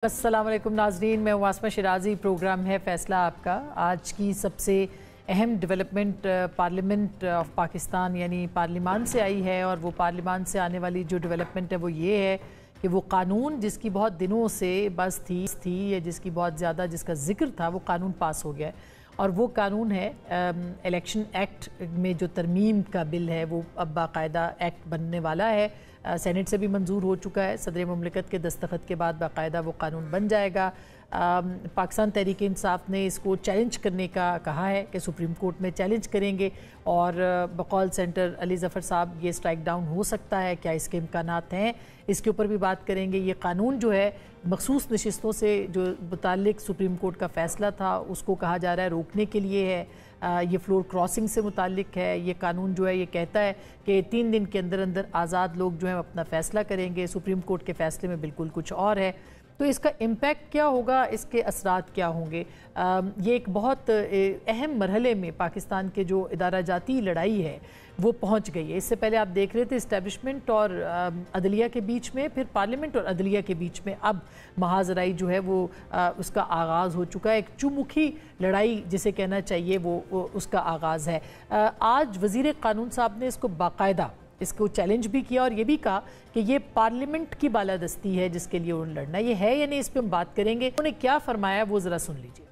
अस्सलाम वालेकुम नाज़रीन, मैं वास्मा शिराजी। प्रोग्राम है फ़ैसला आपका। आज की सबसे अहम डेवलपमेंट पार्लियामेंट ऑफ पाकिस्तान यानी पार्लिमान से आई है, और वो पार्लिमान से आने वाली जो डेवलपमेंट है वो ये है कि वो कानून जिसकी बहुत दिनों से बस थी या जिसकी बहुत ज़्यादा जिसका जिक्र था, वो कानून पास हो गया है। और वो कानून है इलेक्शन एक्ट में जो तरमीम का बिल है, वो अब बाकायदा एक्ट बनने वाला है। सेनेट से भी मंजूर हो चुका है। सदर मुमलिकत के दस्तखत के बाद बाकायदा वो कानून बन जाएगा। पाकिस्तान तहरीक इंसाफ ने इसको चैलेंज करने का कहा है कि सुप्रीम कोर्ट में चैलेंज करेंगे, और बकौल सेंटर अली ज़फ़र साहब ये स्ट्राइक डाउन हो सकता है, क्या इसके इम्कानात हैं, इसके ऊपर भी बात करेंगे। ये कानून जो है मखसूस नशिस्तों से जो मुताल्लिक सुप्रीम कोर्ट का फ़ैसला था उसको कहा जा रहा है रोकने के लिए है। ये फ्लोर क्रॉसिंग से मुताल्लिक है। ये कानून जो है ये कहता है कि 3 दिन के अंदर अंदर आज़ाद लोग जो हैं अपना फ़ैसला करेंगे। सुप्रीम कोर्ट के फ़ैसले में बिल्कुल कुछ और है। तो इसका इम्पैक्ट क्या होगा, इसके असरात क्या होंगे? ये एक बहुत अहम मरहले में पाकिस्तान के जो इदारा जाती लड़ाई है वो पहुंच गई है। इससे पहले आप देख रहे थे इस्टेब्लिशमेंट और अदलिया के बीच में, फिर पार्लियामेंट और अदलिया के बीच में अब महाजराई जो है वो उसका आगाज़ हो चुका है। एक चुमुखी लड़ाई जिसे कहना चाहिए वो उसका आगाज़ है। आज वज़ीर क़ानून साहब ने इसको बाकायदा इसको चैलेंज भी किया और ये भी कहा कि ये पार्लियामेंट की बालादस्ती है जिसके लिए उन्होंने लड़ना। ये है या नहीं, इस पर हम बात करेंगे। उन्होंने क्या फरमाया वो ज़रा सुन लीजिए।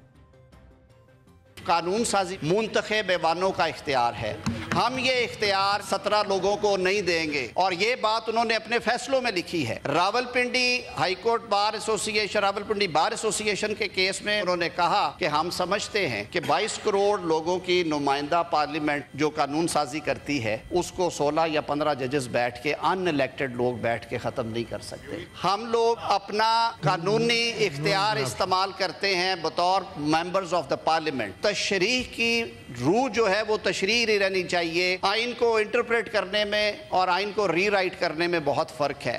कानून साजी मुंतखब ऐवानों का इख्तियार है। हम ये इख्तियार 17 लोगों को नहीं देंगे, और ये बात उन्होंने अपने फैसलों में लिखी है। Rawalpindi high court bar association, Rawalpindi bar association के केस में उन्होंने कहा कि हम समझते हैं कि 22 करोड़ लोगों की नुमाइंदा पार्लियामेंट जो कानून साजी करती है उसको 16 या 15 जजेस बैठ के, अनइलेक्टेड लोग बैठ के ख़त्म नहीं कर सकते। हम लोग अपना कानूनी इख्तियार इस्तेमाल करते हैं बतौर मेंबर्स ऑफ द पार्लियामेंट। तशरीह की रूह जो है वो तशरीह ही रहनी चाहिए। आइन को इंटरप्रेट करने में और आइन को रीराइट करने में बहुत फ़र्क है।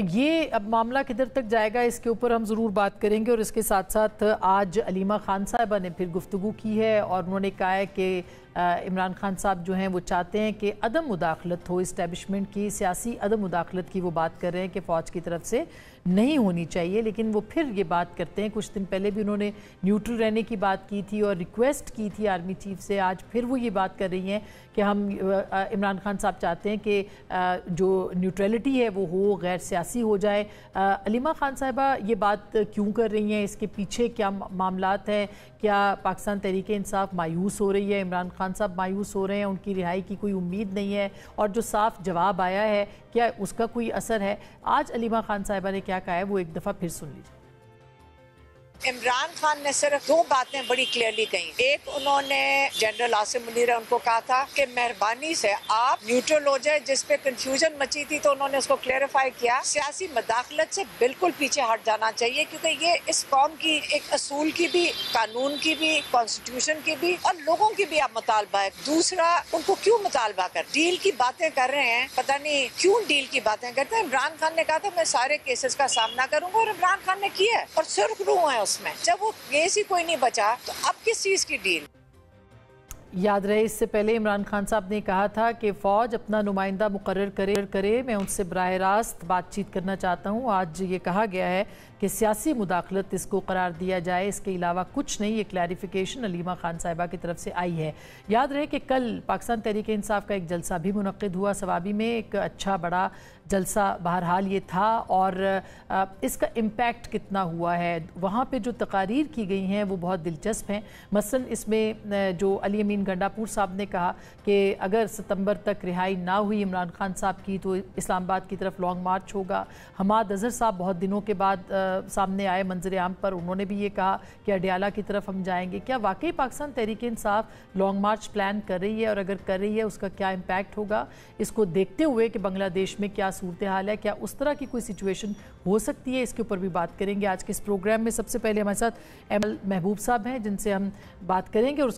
ये अब मामला किधर तक जाएगा इसके ऊपर हम ज़रूर बात करेंगे। और इसके साथ साथ आज अलीमा खान साहिबा ने फिर गुफ्तगू की है और उन्होंने कहा है कि इमरान खान साहब जो हैं वो चाहते हैं कि अदम मुदाखलत हो, इस्टेब्लिशमेंट की सियासी अदम मुदाखलत की वो बात कर रहे हैं कि फ़ौज की तरफ से नहीं होनी चाहिए। लेकिन वो फिर ये बात करते हैं, कुछ दिन पहले भी उन्होंने न्यूट्रल रहने की बात की थी और रिक्वेस्ट की थी आर्मी चीफ से। आज फिर वो ये बात कर रही हैं कि हम इमरान खान साहब चाहते हैं कि जो न्यूट्रलिटी है वो हो, गैर सियासी हो जाए। अलीमा खान साहिबा ये बात क्यों कर रही हैं, इसके पीछे क्या मामलात हैं? क्या पाकिस्तान तहरीक इंसाफ मायूस हो रही है, इमरान खान साहब मायूस हो रहे हैं, उनकी रिहाई की कोई उम्मीद नहीं है, और जो साफ जवाब आया है क्या उसका कोई असर है? आज अलीमा खान साहिबा ने क्या कहा है वो एक दफ़ा फिर सुन लीजिए। इमरान खान ने सिर्फ 2 बातें बड़ी क्लियरली कही। एक, उन्होंने जनरल आसिम मुनीर उनको कहा था कि मेहरबानी से आप न्यूट्रल हो जाए, जिस पे कंफ्यूजन मची थी तो उन्होंने उसको क्लेरिफाई किया। सियासी मदाखलत से बिल्कुल पीछे हट जाना चाहिए, क्योंकि ये इस कौम की एक असूल की भी, कानून की भी, कॉन्स्टिट्यूशन की भी और लोगों की भी आप मुतालबा है। दूसरा, उनको क्यों मुतालबा कर डील की बातें कर रहे हैं, पता नहीं क्यों डील की बातें करते हैं। इमरान खान ने कहा था मैं सारे केसेस का सामना करूंगा, और इमरान खान ने किया है और सुर्खरू है उसमें। जब वो केस ही कोई नहीं बचा तो अब किस चीज की डील? याद रहे इससे पहले इमरान खान साहब ने कहा था कि फ़ौज अपना नुमाइंदा मुकर्रर करे, मैं उनसे बराह रास्त बातचीत करना चाहता हूँ। आज ये कहा गया है कि सियासी मुदाखलत इसको करार दिया जाए, इसके अलावा कुछ नहीं। ये क्लैरिफिकेशन अलीमा खान साहिबा की तरफ से आई है। याद रहे कि कल पाकिस्तान तहरीक इंसाफ का एक जलसा भी मुनक्किद हुआ सवाबी में, एक अच्छा बड़ा जलसा बहरहाल ये था। और इसका इम्पैक्ट कितना हुआ है, वहाँ पे जो तकारीर की गई हैं वो बहुत दिलचस्प हैं। मसलन इसमें जो अली अमीन गंडापुर साहब ने कहा कि अगर सितंबर तक रिहाई ना हुई इमरान खान साहब की तो इस्लामाबाद की तरफ लॉन्ग मार्च होगा। हमाद अजहर साहब बहुत दिनों के बाद सामने आए मंजर आम पर, उन्होंने भी ये कहा कि अडियाला की तरफ हम जाएंगे। क्या वाकई पाकिस्तान तहरीक इंसाफ लॉन्ग मार्च प्लान कर रही है, और अगर कर रही है उसका क्या इम्पैक्ट होगा, इसको देखते हुए कि बांग्लादेश में क्या सूरत हाल है, क्या उस तरह की कोई सिचुएशन हो सकती है, इसके ऊपर भी बात करेंगे आज के इस प्रोग्राम में। सबसे पहले हमारे साथ महबूब साहब हैं जिनसे हम बात करेंगे, और